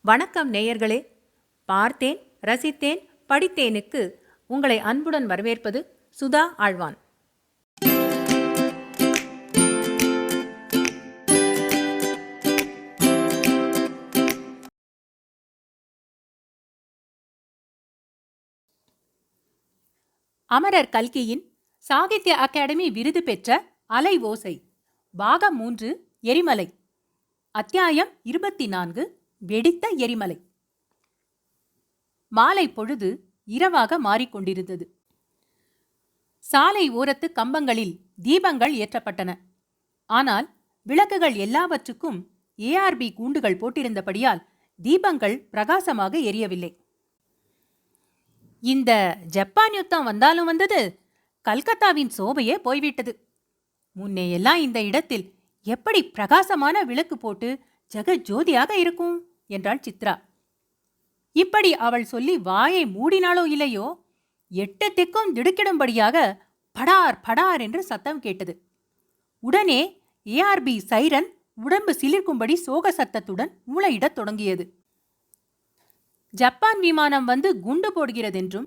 வணக்கம் நேயர்களே. பார்த்தேன், ரசித்தேன், படித்தேனுக்கு உங்களை அன்புடன் வரவேற்பது சுதா ஆழ்வான். அமரர் கல்கியின் சாகித்ய அகாடமி விருது பெற்ற அலை ஓசை பாகம் 3 எரிமலை. அத்தியாயம் 24 வெடித்த எரிமலை. மாலை பொழுது இரவாக மாறிக்கொண்டிருந்தது. சாலை ஓரத்து கம்பங்களில் தீபங்கள் ஏற்றப்பட்டன. ஆனால் விளக்குகள் எல்லாவற்றுக்கும் ஏஆர்பி கூண்டுகள் போட்டிருந்தபடியால் தீபங்கள் பிரகாசமாக எரியவில்லை. இந்த ஜப்பான் யுத்தம் வந்தாலும் வந்தது, கல்கத்தாவின் சோபையே போய்விட்டது. முன்னேயெல்லாம் இந்த இடத்தில் எப்படி பிரகாசமான விளக்கு போட்டு ஜெகஜோதியாக இருக்கும் என்றாள் சித்ரா. இப்படி அவள் சொல்லி வாயை மூடினாலோ இல்லையோ, 8 திக்கும் திடுக்கிடும்படியாக படார் படார் என்று சத்தம் கேட்டது. உடனே ஏஆர்பி சைரன் உடம்பு சிலிர்க்கும்படி சோக சத்தத்துடன் ஊளையிடத் தொடங்கியது. ஜப்பான் விமானம் வந்து குண்டு போடுகிறதென்றும்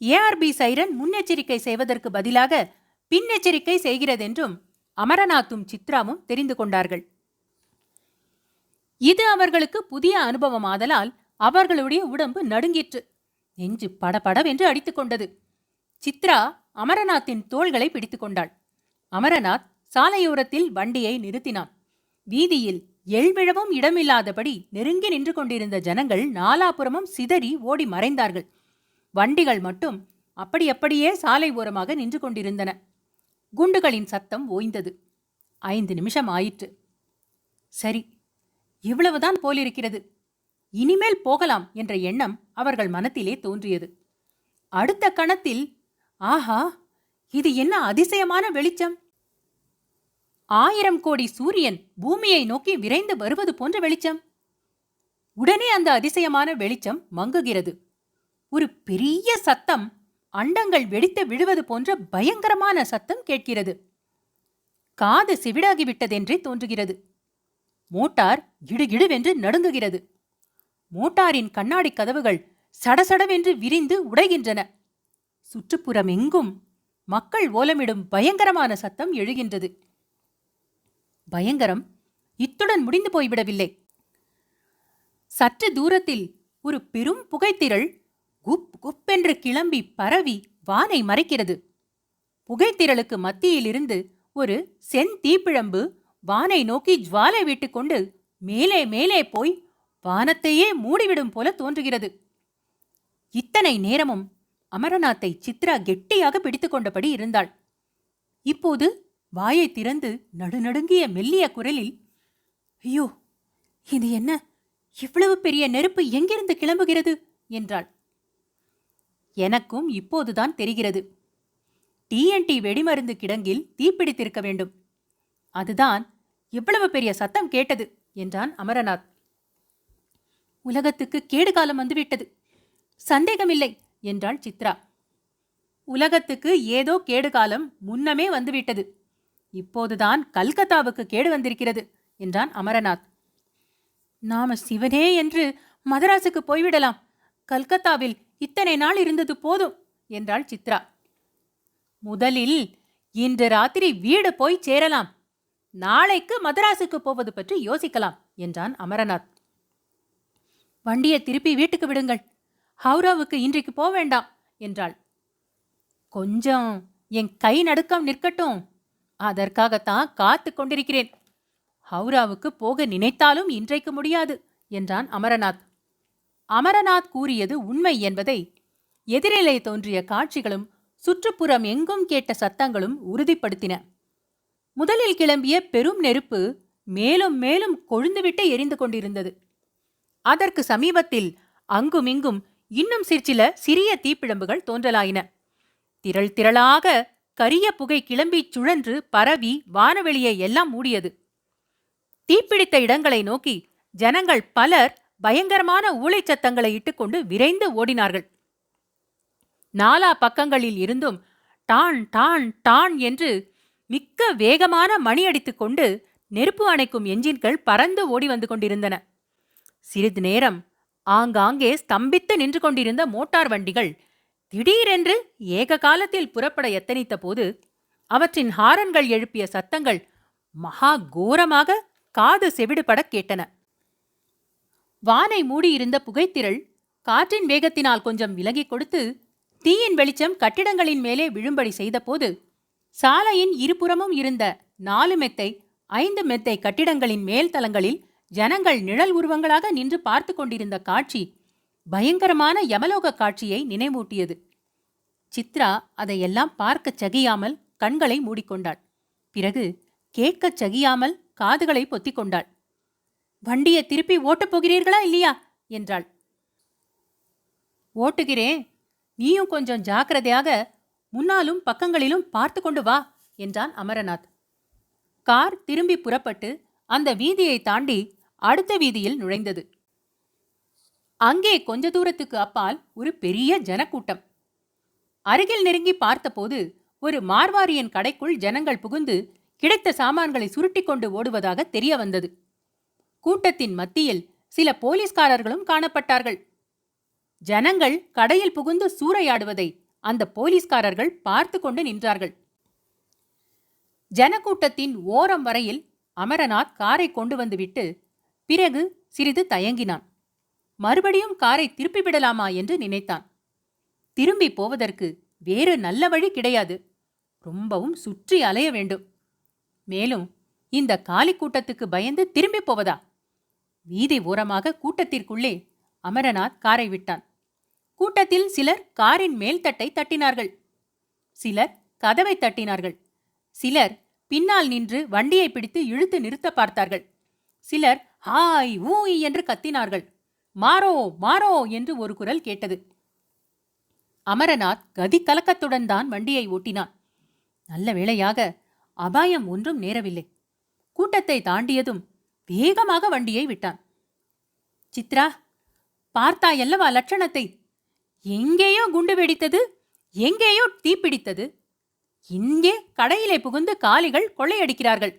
ஏஆர்பி சைரன் முன்னெச்சரிக்கை செய்வதற்கு பதிலாக பின்னெச்சரிக்கை செய்கிறதென்றும் அமரநாத்தும் சித்ராவும் தெரிந்து கொண்டார்கள். இது அவர்களுக்கு புதிய அனுபவமாதலால் அவர்களுடைய உடம்பு நடுங்கிற்று. நெஞ்சு படபடவென்று அடித்துக் கொண்டது. சித்ரா அமரநாத்தின் தோள்களை பிடித்துக் கொண்டாள். அமரநாத் சாலையோரத்தில் வண்டியை நிறுத்தினான். வீதியில் எழ்விழவும் இடமில்லாதபடி நெருங்கி நின்று கொண்டிருந்த ஜனங்கள் நாலாபுறமும் சிதறி ஓடி மறைந்தார்கள். வண்டிகள் மட்டும் அப்படியே சாலை ஓரமாக நின்று கொண்டிருந்தன. குண்டுகளின் சத்தம் ஓய்ந்தது. 5 நிமிஷம் ஆயிற்று. சரி, இவ்வளவுதான் போலிருக்கிறது, இனிமேல் போகலாம் என்ற எண்ணம் அவர்கள் மனத்திலே தோன்றியது. அடுத்த கணத்தில், ஆஹா, இது என்ன அதிசயமான வெளிச்சம்! 1000 கோடி சூரியன் பூமியை நோக்கி விரைந்து வருவது போன்ற வெளிச்சம். உடனே அந்த அதிசயமான வெளிச்சம் மங்குகிறது. ஒரு பெரிய சத்தம், அண்டங்கள் வெடித்து விழுவது போன்ற பயங்கரமான சத்தம் கேட்கிறது. காது செவிடாகிவிட்டதென்றே தோன்றுகிறது. மோட்டார் கிடுகிடுவென்று நடுங்குகிறது. மோட்டாரின் கண்ணாடி கதவுகள் சடசடவென்று விரிந்து உடைகின்றன. சுற்றுப்புறம் எங்கும் மக்கள் ஓலமிடும் பயங்கரமான சத்தம் எழுகின்றது. பயங்கரம் இத்துடன் முடிந்து போய்விடவில்லை. சற்று தூரத்தில் ஒரு பெரும் புகைத்திரள் குப் குப்பென்று கிளம்பி பரவி வானை மறைக்கிறது. புகைத்திரளுக்கு மத்தியிலிருந்து ஒரு செந்தீப்பிழம்பு வானை நோக்கி ஜுவாலை விட்டுக்கொண்டு மேலே மேலே போய் வானத்தையே மூடிவிடும் போல தோன்றுகிறது. இத்தனை நேரமும் அமரநாத்தை சித்ரா கெட்டியாக பிடித்து கொண்டபடி இருந்தாள். இப்போது வாயை திறந்து நடுநடுங்கிய மெல்லிய குரலில், ஐயோ, இது என்ன, இவ்வளவு பெரிய நெருப்பு எங்கிருந்து கிளம்புகிறது என்றாள். எனக்கும் இப்போதுதான் தெரிகிறது. TNT வெடிமருந்து கிடங்கில் தீப்பிடித்திருக்க வேண்டும். அதுதான் இவ்வளவு பெரிய சத்தம் கேட்டது என்றான் அமரநாத். உலகத்துக்கு கேடு காலம் வந்துவிட்டது, சந்தேகமில்லை என்றாள் சித்ரா. உலகத்துக்கு ஏதோ கேடு காலம் முன்னமே வந்துவிட்டது. இப்போதுதான் கல்கத்தாவுக்கு கேடு வந்திருக்கிறது என்றான் அமரநாத். நாம சிவனே என்று மதராசுக்கு போய்விடலாம். கல்கத்தாவில் இத்தனை நாள் இருந்தது போதும் என்றாள் சித்ரா. முதலில் இன்று ராத்திரி வீடு போய் சேரலாம். நாளைக்கு மதராசுக்கு போவது பற்றி யோசிக்கலாம் என்றான் அமரநாத். வண்டியை திருப்பி வீட்டுக்கு விடுங்கள். ஹவுராவுக்கு இன்றைக்கு போக வேண்டாம் என்றாள். கொஞ்சம் என் கை நடுக்கம் நிற்கட்டும், அதற்காகத்தான் காத்து கொண்டிருக்கிறேன். ஹவுராவுக்கு போக நினைத்தாலும் இன்றைக்கு முடியாது என்றான் அமரநாத். அமரநாத் கூறியது உண்மை என்பதை எதிரிலே தோன்றிய காட்சிகளும் சுற்றுப்புறம் எங்கும் கேட்ட சத்தங்களும் உறுதிப்படுத்தின. முதலில் கிளம்பிய பெரும் நெருப்பு மேலும் மேலும் கொழுந்துவிட்டு எரிந்து கொண்டிருந்தது. அதற்கு சமீபத்தில் அங்குமிங்கும் இன்னும் சிற்சில சிறிய தீப்பிழம்புகள் தோன்றலாயின. திரள் திரளாக கரிய புகை கிளம்பி சுழன்று பரவி வானவெளியை எல்லாம் மூடியது. தீப்பிடித்த இடங்களை நோக்கி ஜனங்கள் பலர் பயங்கரமான ஊளைச்சத்தங்களை இட்டுக்கொண்டு விரைந்து ஓடினார்கள். நாலா பக்கங்களில் இருந்தும் டான் டான் டான் என்று மிக்க வேகமான மணி அடித்துக் கொண்டு நெருப்பு அணைக்கும் என்ஜின்கள் பறந்து ஓடி வந்து கொண்டிருந்தன. சிறிது நேரம் ஆங்காங்கே ஸ்தம்பித்து நின்று கொண்டிருந்த மோட்டார் வண்டிகள் திடீரென்று ஏக காலத்தில் புறப்பட எத்தனித்த போது அவற்றின் ஹாரன்கள் எழுப்பிய சத்தங்கள் மகா கோரமாக காது செவிடுபட கேட்டன. வானை மூடியிருந்த புகைத்திரள் காற்றின் வேகத்தினால் கொஞ்சம் விலகிக் கொடுத்து தீயின் வெளிச்சம் கட்டிடங்களின் மேலே விழும்படி செய்தபோது சாலையின் இருபுறமும் இருந்த 4 மெத்தை 5 மெத்தை கட்டிடங்களின் மேல் தளங்களில் ஜனங்கள் நிழல் உருவங்களாக நின்று பார்த்து கொண்டிருந்த காட்சி பயங்கரமான யமலோக காட்சியை நினைவூட்டியது. சித்ரா அதையெல்லாம் பார்க்கச் சகியாமல் கண்களை மூடிக்கொண்டாள். பிறகு கேட்கச் சகியாமல் காதுகளை பொத்திக் கொண்டாள். வண்டியை திருப்பி ஓட்டப் போகிறீர்களா இல்லையா என்றாள். ஓட்டுகிறேன், நீயும் கொஞ்சம் ஜாக்கிரதையாக முன்னாலும் பக்கங்களிலும் பார்த்து கொண்டு வா என்றான் அமரநாத். கார் திரும்பி புறப்பட்டு அந்த வீதியை தாண்டி அடுத்த வீதியில் நுழைந்தது. அங்கே கொஞ்ச தூரத்துக்கு அப்பால் ஒரு பெரிய ஜனக்கூட்டம். அருகில் நெருங்கி பார்த்தபோது ஒரு மார்வாரியின் கடைக்குள் ஜனங்கள் புகுந்து கிடைத்த சாமான்களை சுருட்டி கொண்டு ஓடுவதாக தெரிய வந்தது. கூட்டத்தின் மத்தியில் சில போலீஸ்காரர்களும் காணப்பட்டார்கள். ஜனங்கள் கடையில் புகுந்து சூறையாடுவதை அந்த போலீஸ்காரர்கள் பார்த்து கொண்டு நின்றார்கள். ஜனக்கூட்டத்தின் ஓரம் வரையில் அமரநாத் காரை கொண்டு வந்துவிட்டு பிறகு சிறிது தயங்கினான். மறுபடியும் காரை திருப்பி விடலாமா என்று நினைத்தான். திரும்பி போவதற்கு வேறு நல்ல வழி கிடையாது. ரொம்பவும் சுற்றி அலைய வேண்டும். மேலும் இந்த காலி கூட்டத்துக்கு பயந்து திரும்பி போவதா? வீதி ஓரமாக கூட்டத்திற்குள்ளே அமரநாத் காரை விட்டான். கூட்டத்தில் சிலர் காரின் மேல்தட்டை தட்டினார்கள். சிலர் கதவை தட்டினார்கள். சிலர் பின்னால் நின்று வண்டியை பிடித்து இழுத்து நிறுத்த பார்த்தார்கள். சிலர் ஹாய் ஊய் என்று கத்தினார்கள். மாறோ மாறோ என்று ஒரு குரல் கேட்டது. அமரநாத் கதி கலக்கத்துடன் தான் வண்டியை ஓட்டினான். நல்ல வேளையாக அபாயம் ஒன்றும் நேரவில்லை. கூட்டத்தை தாண்டியதும் வேகமாக வண்டியை விட்டான். சித்ரா, பார்த்தாயல்லவா லட்சணத்தை? எங்கேயோ குண்டு வெடித்தது, எங்கேயோ தீப்பிடித்தது. இங்கே கடையிலே புகுந்து காலிகள் கொள்ளையடிக்கிறார்கள்.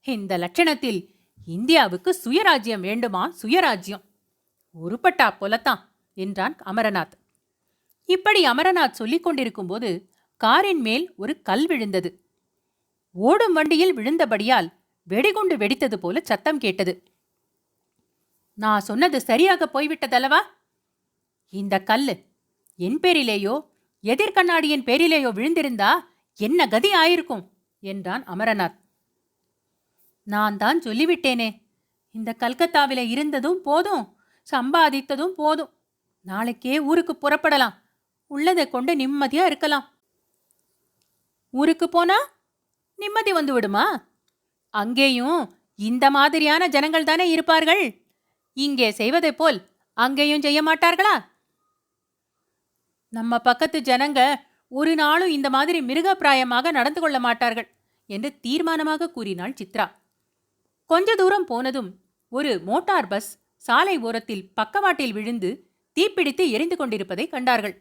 இந்த லட்சணத்தில் இந்தியாவுக்கு சுயராஜ்யம் வேண்டுமா? சுயராஜ்யம் உருப்பட்டா போலத்தான் என்றான் அமரநாத். இப்படி அமரநாத் சொல்லிக் கொண்டிருக்கும்போது காரின் மேல் ஒரு கல் விழுந்தது. ஓடும் வண்டியில் விழுந்தபடியால் வெடிகுண்டு வெடித்தது போல சத்தம் கேட்டது. நான் சொன்னது சரியாக போய்விட்டதல்லவா? இந்த கல்லு என் பேரிலேயோ எதிர்கண்ணாடியின் பேரிலேயோ விழுந்திருந்தா என்ன கதி ஆயிருக்கும் என்றான் அமரநாத். நான் தான் சொல்லிவிட்டேனே, இந்த கல்கத்தாவில இருந்ததும் போதும், சம்பாதித்ததும் போதும். நாளைக்கே ஊருக்கு புறப்படலாம். உள்ளதை கொண்டு நிம்மதியா இருக்கலாம். ஊருக்கு போனா நிம்மதி வந்து விடுமா? அங்கேயும் இந்த மாதிரியான ஜனங்கள் தானே இருப்பார்கள். இங்கே செய்வதை போல் அங்கேயும் செய்ய மாட்டார்களா? நம்ம பக்கத்து ஜனங்க ஒரு நாளும் இந்த மாதிரி மிருகப்பிராயமாக நடந்து கொள்ள மாட்டார்கள் என்று தீர்மானமாக கூறினாள் சித்ரா. கொஞ்ச தூரம் போனதும் ஒரு மோட்டார் பஸ் சாலை ஓரத்தில் பக்கவாட்டில் விழுந்து தீப்பிடித்து எரிந்து கொண்டிருப்பதை கண்டார்கள்.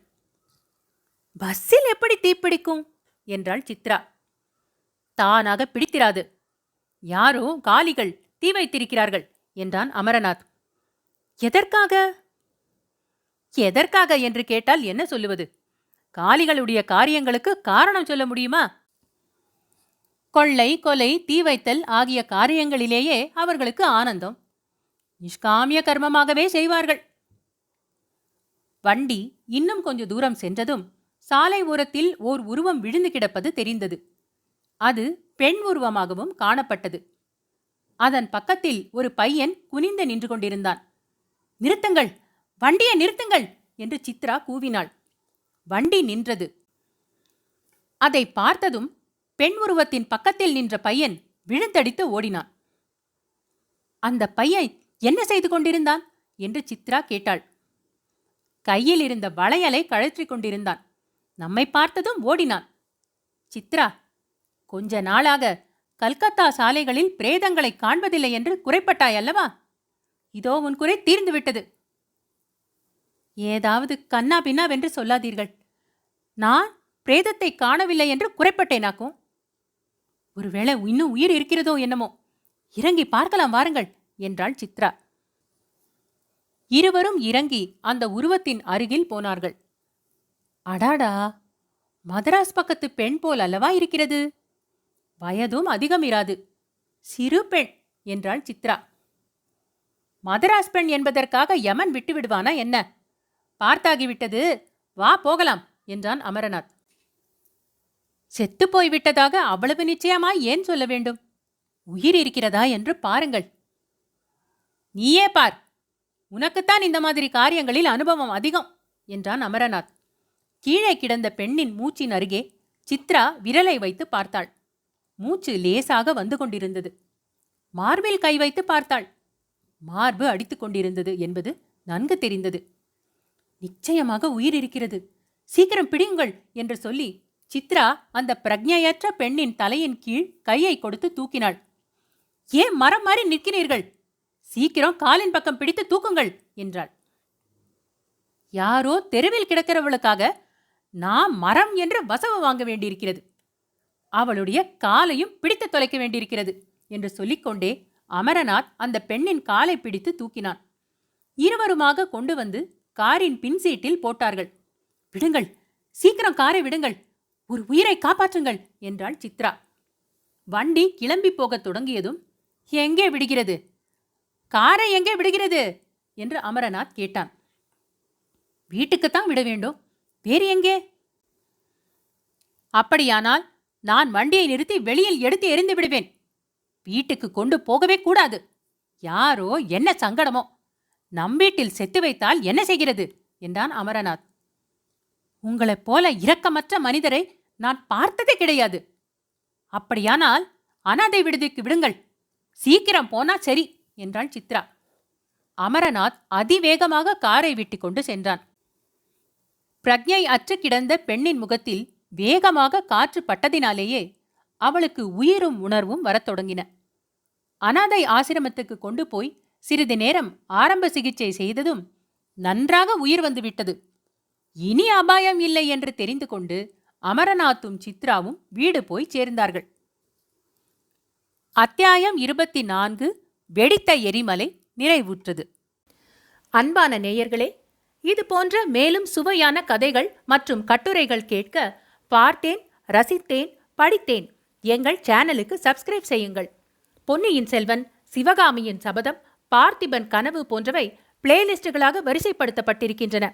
பஸ்ஸில் எப்படி தீப்பிடிக்கும் என்றாள் சித்ரா. தானாக பிடித்திராது. யாரோ காலிகள் தீ வைத்திருக்கிறார்கள் என்றான் அமரநாத். எதற்காக? எதற்காக என்று கேட்டால் என்ன சொல்லுவது? காலிகளுடைய காரியங்களுக்கு காரணம் சொல்ல முடியுமா? கொள்ளை, கொலை, தீ வைத்தல் ஆகிய காரியங்களிலேயே அவர்களுக்கு ஆனந்தம். நிஷ்காமிய கர்மமாகவே செய்வார்கள். வண்டி இன்னும் கொஞ்ச தூரம் சென்றதும் சாலை ஓரத்தில் ஓர் உருவம் விழுந்து கிடப்பது தெரிந்தது. அது பெண் உருவமாகவும் காணப்பட்டது. அதன் பக்கத்தில் ஒரு பையன் குனிந்து நின்று கொண்டிருந்தான். நிறுத்துங்கள், வண்டியை நிறுத்துங்கள் என்று சித்ரா கூவினாள். வண்டி நின்றது. அதை பார்த்ததும் பெண் உருவத்தின் பக்கத்தில் நின்ற பையன் விழுந்தடித்து ஓடினான். அந்த பையன் என்ன செய்து கொண்டிருந்தான் என்று சித்ரா கேட்டாள். கையில் இருந்த வளையலை கழற்றிக் கொண்டிருந்தான். நம்மை பார்த்ததும் ஓடினான். சித்ரா, கொஞ்ச நாளாக கல்கத்தா சாலைகளில் பிரேதங்களை காண்பதில்லை என்று குறைப்பட்டாயல்லவா? இதோ உன் குறை தீர்ந்துவிட்டது. ஏதாவது கண்ணா பின்னாவென்று சொல்லாதீர்கள். நான் பிரேதத்தை காணவில்லை என்று குறைப்பட்டேனாக்கும். ஒருவேளை இன்னும் உயிர் இருக்கிறதோ என்னமோ. இறங்கி பார்க்கலாம் வாருங்கள் என்றாள் சித்ரா. இருவரும் இறங்கி அந்த உருவத்தின் அருகில் போனார்கள். அடாடா, மதராஸ் பக்கத்து பெண் போல் அல்லவா இருக்கிறது. வயதும் அதிகம் இராது. சிறு பெண் என்றாள் சித்ரா. மதராஸ் பெண் என்பதற்காக யமன் விட்டு விடுவானா என்ன? பார்த்தாகிவிட்டது, வா போகலாம் என்றான் அமரநாத். செத்துப் போய்விட்டதாக அவ்வளவு நிச்சயமாய் ஏன் சொல்ல வேண்டும்? உயிர் இருக்கிறதா என்று பாருங்கள். நீயே பார், உனக்குத்தான் இந்த மாதிரி காரியங்களில் அனுபவம் அதிகம் என்றான் அமரநாத். கீழே கிடந்த பெண்ணின் மூச்சின் அருகே சித்ரா விரலை வைத்து பார்த்தாள். மூச்சு லேசாக வந்து கொண்டிருந்தது. மார்பில் கை வைத்து பார்த்தாள். மார்பு அடித்துக் கொண்டிருந்தது என்பது நன்கு தெரிந்தது. நிச்சயமாக உயிர் இருக்கிறது, சீக்கிரம் பிடியுங்கள் என்று சொல்லி சித்ரா அந்த பிரக்ஞையற்ற பெண்ணின் தலையின் கீழ் கையை கொடுத்து தூக்கினாள். ஏன் மரம் மாறி நிற்கிறீர்கள்? சீக்கிரம் காலின் பக்கம் பிடித்து தூக்குங்கள் என்றாள். யாரோ தெருவில் கிடக்கிறவளுக்காக நான் மரம் என்று வசவு வாங்க வேண்டியிருக்கிறது. அவளுடைய காலையும் பிடித்து தொலைக்க வேண்டியிருக்கிறது என்று சொல்லிக்கொண்டே அமரநாத் அந்த பெண்ணின் காலை பிடித்து தூக்கினான். இருவருமாக கொண்டு வந்து காரின் பின் சீட்டில் போட்டார்கள். விடுங்கள், சீக்கிரம் காரை விடுங்கள், ஒரு உயிரை காப்பாற்றுங்கள் என்றாள் சித்ரா. வண்டி கிளம்பி போகத் தொடங்கியதும், எங்கே விடுகிறது, காரை எங்கே விடுகிறது என்று அமரநாத் கேட்டான். வீட்டுக்குத்தான் விட வேண்டும், வேறு எங்கே? அப்படியானால் நான் வண்டியை நிறுத்தி வெளியில் எடுத்து எறிந்து விடுவேன். வீட்டுக்கு கொண்டு போகவே கூடாது. யாரோ என்ன சங்கடமோ, நம் வீட்டில் செத்து வைத்தால் என்ன செய்கிறது என்றான் அமரநாத். உங்களைப் போல இரக்கமற்ற மனிதரை நான் பார்த்ததே கிடையாது. அப்படியானால் அனாதை விடுதிக்கு விடுங்கள், சீக்கிரம் போனா சரி என்றாள் சித்ரா. அமரநாத் அதிவேகமாக காரை விட்டு கொண்டு சென்றான். பிரக்ஞை அற்று கிடந்த பெண்ணின் முகத்தில் வேகமாக காற்று பட்டதினாலேயே அவளுக்கு உயிரும் உணர்வும் வரத் தொடங்கின. அனாதை ஆசிரமத்துக்கு கொண்டு போய் சிறிது நேரம் ஆரம்ப சிகிச்சை செய்ததும் நன்றாக உயிர் வந்துவிட்டது. இனி அபாயம் இல்லை என்று தெரிந்து கொண்டு அமரநாத்தும் சித்ராவும் வீடு போய் சேர்ந்தார்கள். அத்தியாயம் 24 வெடித்த எரிமலை நிறைவுற்றது. அன்பான நேயர்களே, இது போன்ற மேலும் சுவையான கதைகள் மற்றும் கட்டுரைகள் கேட்க பார்த்தேன், ரசித்தேன், படித்தேன் எங்கள் சேனலுக்கு சப்ஸ்கிரைப் செய்யுங்கள். பொன்னியின் செல்வன், சிவகாமியின் சபதம், பார்த்திபன் கனவு போன்றவை பிளேலிஸ்டுகளாக வரிசைப்படுத்தப்பட்டிருக்கின்றன.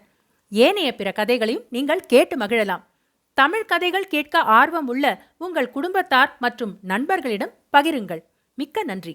ஏனைய பிற கதைகளையும் நீங்கள் கேட்டு மகிழலாம். தமிழ் கதைகள் கேட்க ஆர்வம் உள்ள உங்கள் குடும்பத்தார் மற்றும் நண்பர்களிடம் பகிருங்கள். மிக்க நன்றி.